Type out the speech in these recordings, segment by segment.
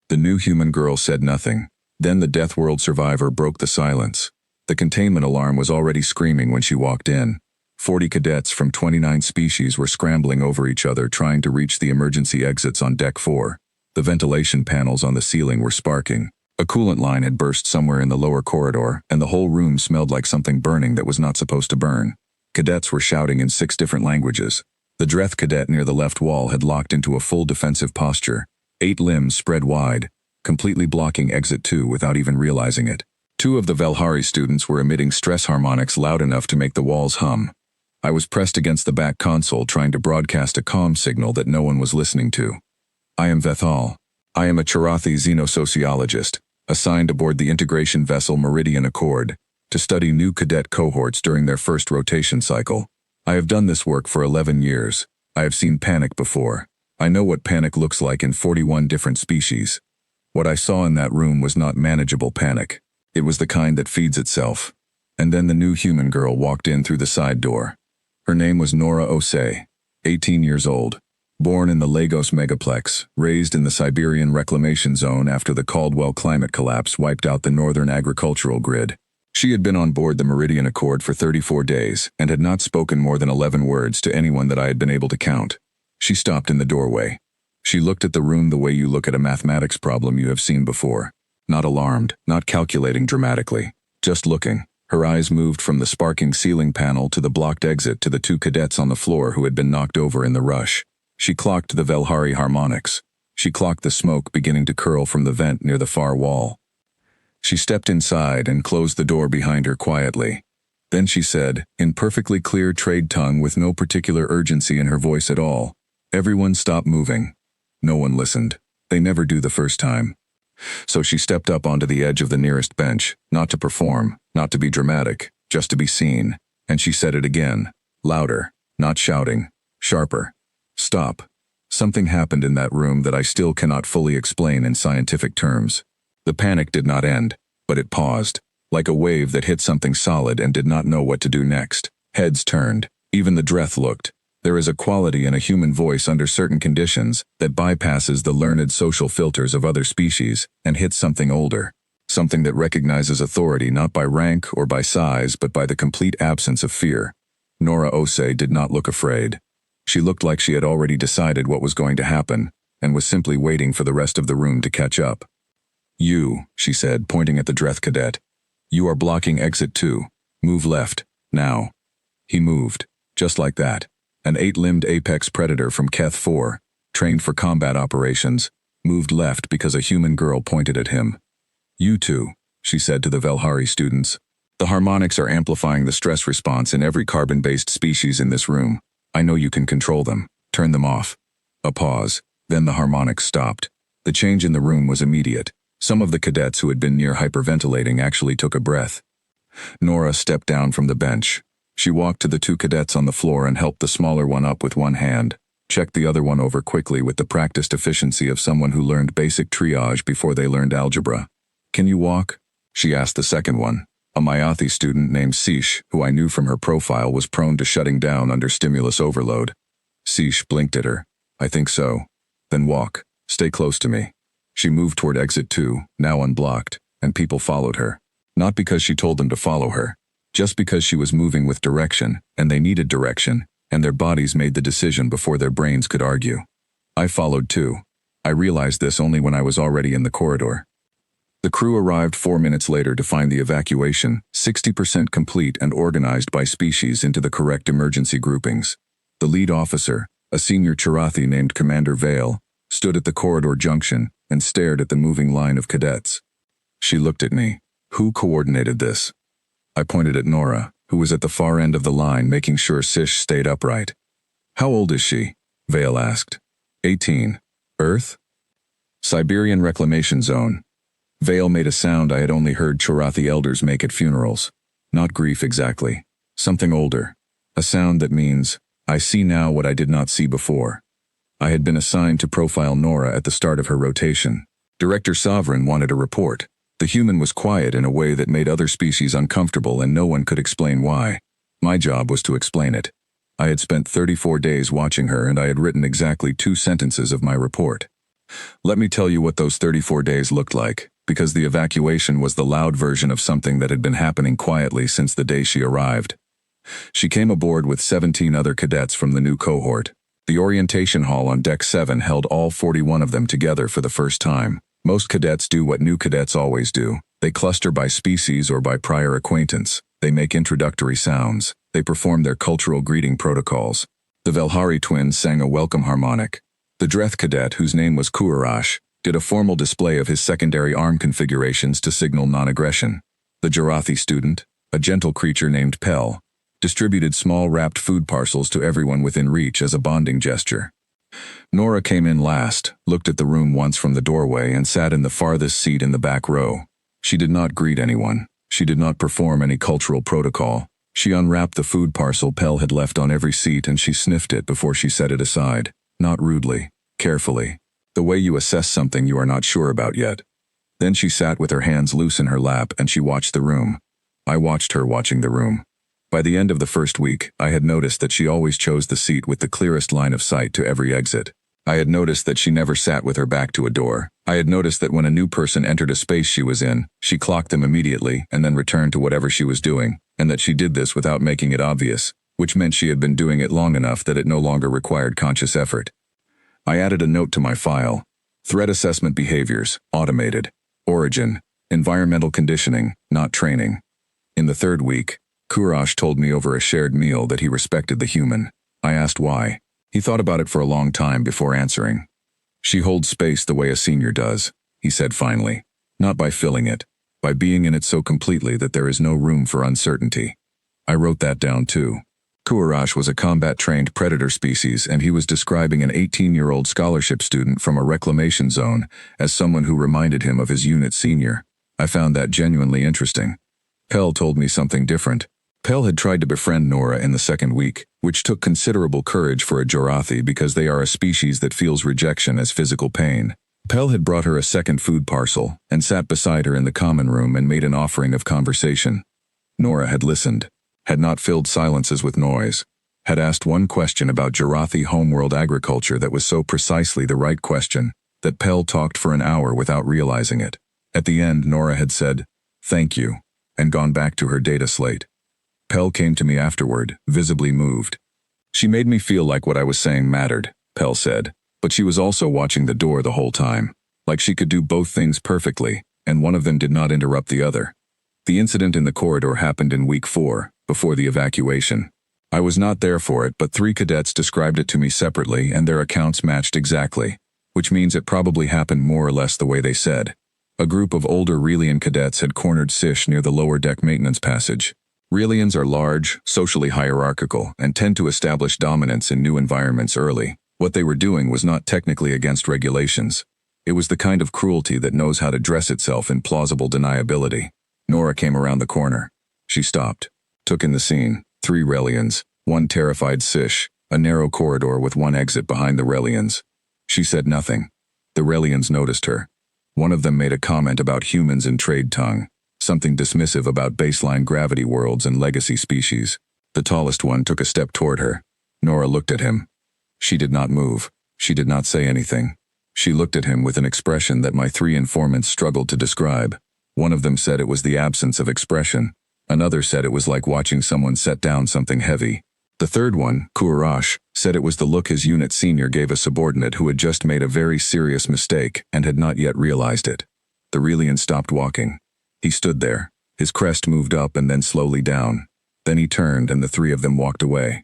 The new human girl said nothing. Then the Deathworld survivor broke the silence. The containment alarm was already screaming when she walked in. 40 cadets from 29 species were scrambling over each other trying to reach the emergency exits on Deck 4. The ventilation panels on the ceiling were sparking. A coolant line had burst somewhere in the lower corridor, and the whole room smelled like something burning that was not supposed to burn. Cadets were shouting in 6 different languages. The Dreth cadet near the left wall had locked into a full defensive posture, 8 limbs spread wide, completely blocking Exit 2 without even realizing it. 2 of the Velhari students were emitting stress harmonics loud enough to make the walls hum. I was pressed against the back console trying to broadcast a comm signal that no one was listening to. I am Vethal. I am a Charathi xenosociologist, assigned aboard the integration vessel Meridian Accord, to study new cadet cohorts during their first rotation cycle. I have done this work for 11 years. I have seen panic before. I know what panic looks like in 41 different species. What I saw in that room was not manageable panic. It was the kind that feeds itself. And then the new human girl walked in through the side door. Her name was Nora Osei, 18 years old. Born in the Lagos megaplex, raised in the Siberian reclamation zone after the Caldwell climate collapse wiped out the northern agricultural grid. She had been on board the Meridian Accord for 34 days and had not spoken more than 11 words to anyone that I had been able to count. She stopped in the doorway. She looked at the room the way you look at a mathematics problem you have seen before. Not alarmed, not calculating dramatically, just looking. Her eyes moved from the sparking ceiling panel to the blocked exit to the 2 cadets on the floor who had been knocked over in the rush. She clocked the Velhari harmonics. She clocked the smoke beginning to curl from the vent near the far wall. She stepped inside and closed the door behind her quietly. Then she said, in perfectly clear trade tongue with no particular urgency in her voice at all, "Everyone stop moving." No one listened. They never do the first time. So she stepped up onto the edge of the nearest bench, not to perform, not to be dramatic, just to be seen. And she said it again, louder, not shouting, sharper. Stop. Something happened in that room that I still cannot fully explain in scientific terms. The panic did not end, but it paused, like a wave that hit something solid and did not know what to do next. Heads turned. Even the Dreth looked. There is a quality in a human voice under certain conditions that bypasses the learned social filters of other species and hits something older. Something that recognizes authority not by rank or by size but by the complete absence of fear. Nora Osei did not look afraid. She looked like she had already decided what was going to happen and was simply waiting for the rest of the room to catch up. "You," she said, pointing at the Dreth cadet. "You are blocking exit 2. Move left, now." He moved, just like that. An 8-limbed apex predator from Keth 4, trained for combat operations, moved left because a human girl pointed at him. "You two," she said to the Velhari students. "The harmonics are amplifying the stress response in every carbon-based species in this room. I know you can control them. Turn them off." A pause. Then the harmonics stopped. The change in the room was immediate. Some of the cadets who had been near hyperventilating actually took a breath. Nora stepped down from the bench. She walked to the 2 cadets on the floor and helped the smaller one up with one hand, checked the other one over quickly with the practiced efficiency of someone who learned basic triage before they learned algebra. "Can you walk?" she asked the second one, a Mayathi student named Sish, who I knew from her profile was prone to shutting down under stimulus overload. Sish blinked at her. "I think so." "Then walk. Stay close to me." She moved toward exit 2, now unblocked, and people followed her. Not because she told them to follow her, just because she was moving with direction, and they needed direction, and their bodies made the decision before their brains could argue. I followed too. I realized this only when I was already in the corridor. The crew arrived 4 minutes later to find the evacuation 60% complete and organized by species into the correct emergency groupings. The lead officer, a senior Charathi named Commander Vale, stood at the corridor junction and stared at the moving line of cadets. She looked at me. "Who coordinated this?" I pointed at Nora, who was at the far end of the line making sure Sish stayed upright. "How old is she?" Vale asked. 18. "Earth?" "Siberian reclamation zone." Vale made a sound I had only heard Charathi elders make at funerals. Not grief exactly. Something older. A sound that means, "I see now what I did not see before." I had been assigned to profile Nora at the start of her rotation. Director Sovereign wanted a report. The human was quiet in a way that made other species uncomfortable and no one could explain why. My job was to explain it. I had spent 34 days watching her and I had written exactly 2 sentences of my report. Let me tell you what those 34 days looked like, because the evacuation was the loud version of something that had been happening quietly since the day she arrived. She came aboard with 17 other cadets from the new cohort. The orientation hall on Deck 7 held all 41 of them together for the first time. Most cadets do what new cadets always do. They cluster by species or by prior acquaintance. They make introductory sounds. They perform their cultural greeting protocols. The Velhari twins sang a welcome harmonic. The Dreth cadet, whose name was Kuarash, did a formal display of his secondary arm configurations to signal non-aggression. The Jarathi student, a gentle creature named Pel, distributed small wrapped food parcels to everyone within reach as a bonding gesture. Nora came in last, looked at the room once from the doorway, and sat in the farthest seat in the back row. She did not greet anyone. She did not perform any cultural protocol. She unwrapped the food parcel Pel had left on every seat and she sniffed it before she set it aside. Not rudely, carefully. The way you assess something you are not sure about yet. Then she sat with her hands loose in her lap and she watched the room. I watched her watching the room. By the end of the first week, I had noticed that she always chose the seat with the clearest line of sight to every exit. I had noticed that she never sat with her back to a door. I had noticed that when a new person entered a space she was in, she clocked them immediately and then returned to whatever she was doing, and that she did this without making it obvious, which meant she had been doing it long enough that it no longer required conscious effort. I added a note to my file. Threat assessment behaviors, automated. Origin, environmental conditioning, not training. In the third week, Kurash told me over a shared meal that he respected the human. I asked why. He thought about it for a long time before answering. She holds space the way a senior does, he said finally. Not by filling it, by being in it so completely that there is no room for uncertainty. I wrote that down too. Kurash was a combat-trained predator species, and he was describing an 18-year-old scholarship student from a reclamation zone as someone who reminded him of his unit senior. I found that genuinely interesting. Pel told me something different. Pel had tried to befriend Nora in the second week, which took considerable courage for a Jarathi because they are a species that feels rejection as physical pain. Pel had brought her a second food parcel and sat beside her in the common room and made an offering of conversation. Nora had listened, had not filled silences with noise, had asked one question about Jarathi homeworld agriculture that was so precisely the right question that Pel talked for an hour without realizing it. At the end, Nora had said, "Thank you," and gone back to her data slate. Pel came to me afterward, visibly moved. She made me feel like what I was saying mattered, Pel said, but she was also watching the door the whole time, like she could do both things perfectly, and one of them did not interrupt the other. The incident in the corridor happened in week 4, before the evacuation. I was not there for it, but 3 cadets described it to me separately and their accounts matched exactly, which means it probably happened more or less the way they said. A group of older Relian cadets had cornered Sish near the lower deck maintenance passage. Relians are large, socially hierarchical, and tend to establish dominance in new environments early. What they were doing was not technically against regulations. It was the kind of cruelty that knows how to dress itself in plausible deniability. Nora came around the corner. She stopped, took in the scene. 3 Relians, 1 terrified Sish, a narrow corridor with 1 exit behind the Relians. She said nothing. The Relians noticed her. One of them made a comment about humans in trade tongue. Something dismissive about baseline gravity worlds and legacy species. The tallest one took a step toward her. Nora looked at him. She did not move. She did not say anything. She looked at him with an expression that my 3 informants struggled to describe. One of them said it was the absence of expression. Another said it was like watching someone set down something heavy. The third one, Kurash, said it was the look his unit senior gave a subordinate who had just made a very serious mistake and had not yet realized it. The Relian stopped walking. He stood there. His crest moved up and then slowly down. Then he turned and the 3 of them walked away.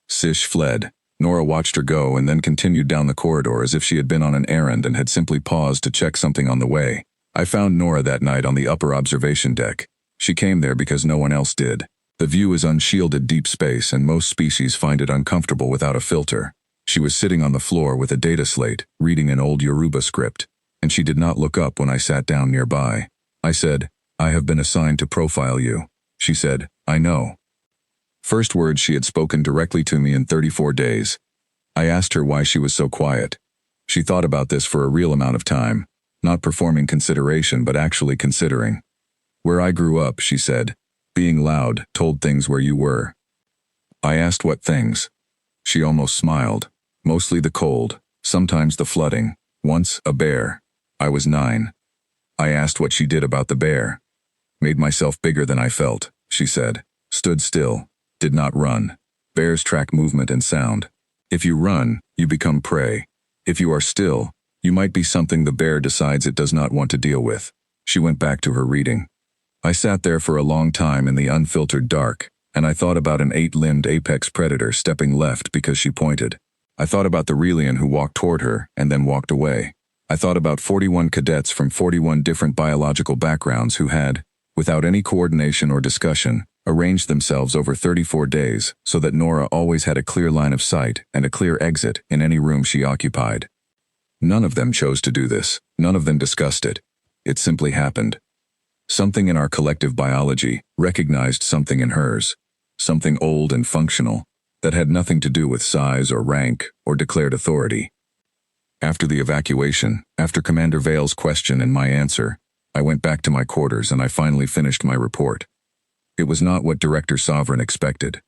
Sish fled. Nora watched her go and then continued down the corridor as if she had been on an errand and had simply paused to check something on the way. I found Nora that night on the upper observation deck. She came there because no one else did. The view is unshielded deep space and most species find it uncomfortable without a filter. She was sitting on the floor with a data slate, reading an old Yoruba script, and she did not look up when I sat down nearby. I said, "I have been assigned to profile you." She said, "I know." First words she had spoken directly to me in 34 days. I asked her why she was so quiet. She thought about this for a real amount of time, not performing consideration but actually considering. "Where I grew up," she said, "being loud told things where you were." I asked what things. She almost smiled. Mostly the cold, sometimes the flooding, Once, a bear. I was 9. I asked what she did about the bear. Made myself bigger than I felt, she said. Stood still. Did not run. Bears track movement and sound. If you run, you become prey. If you are still, you might be something the bear decides it does not want to deal with. She went back to her reading. I sat there for a long time in the unfiltered dark, and I thought about an 8-limbed apex predator stepping left because she pointed. I thought about the Relian who walked toward her and then walked away. I thought about 41 cadets from 41 different biological backgrounds who had, without any coordination or discussion, arranged themselves over 34 days so that Nora always had a clear line of sight and a clear exit in any room she occupied. None of them chose to do this. None of them discussed it. It simply happened. Something in our collective biology recognized something in hers, something old and functional, that had nothing to do with size or rank or declared authority. After the evacuation, after Commander Vale's question and my answer, I went back to my quarters and I finally finished my report. It was not what Director Sovereign expected.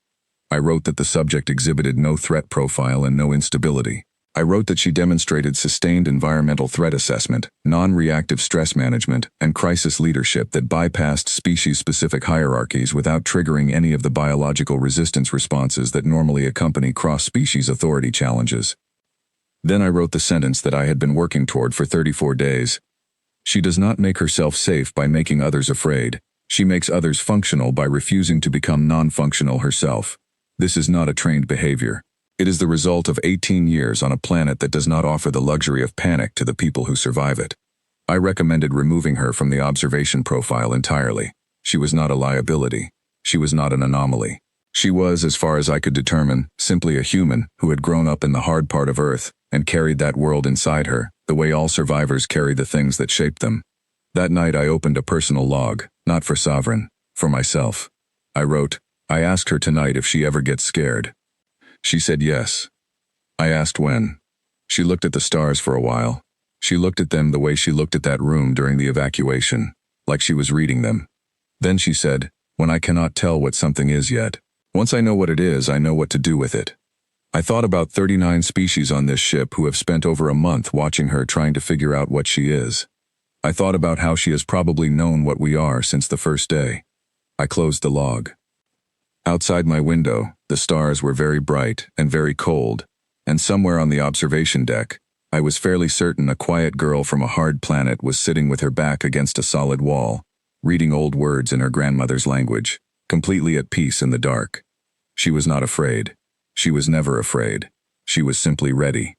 I wrote that the subject exhibited no threat profile and no instability. I wrote that she demonstrated sustained environmental threat assessment, non-reactive stress management, and crisis leadership that bypassed species-specific hierarchies without triggering any of the biological resistance responses that normally accompany cross-species authority challenges. Then I wrote the sentence that I had been working toward for 34 days. She does not make herself safe by making others afraid. She makes others functional by refusing to become non-functional herself. This is not a trained behavior. It is the result of 18 years on a planet that does not offer the luxury of panic to the people who survive it. I recommended removing her from the observation profile entirely. She was not a liability. She was not an anomaly. She was, as far as I could determine, simply a human who had grown up in the hard part of Earth and carried that world inside her, the way all survivors carry the things that shaped them. That night I opened a personal log, not for Sovereign, for myself. I wrote, I asked her tonight if she ever gets scared. She said yes. I asked when. She looked at the stars for a while. She looked at them the way she looked at that room during the evacuation, like she was reading them. Then she said, when I cannot tell what something is yet. Once I know what it is, I know what to do with it. I thought about 39 species on this ship who have spent over a month watching her trying to figure out what she is. I thought about how she has probably known what we are since the first day. I closed the log. Outside my window, the stars were very bright and very cold, and somewhere on the observation deck, I was fairly certain a quiet girl from a hard planet was sitting with her back against a solid wall, reading old words in her grandmother's language, completely at peace in the dark. She was not afraid. She was never afraid. She was simply ready.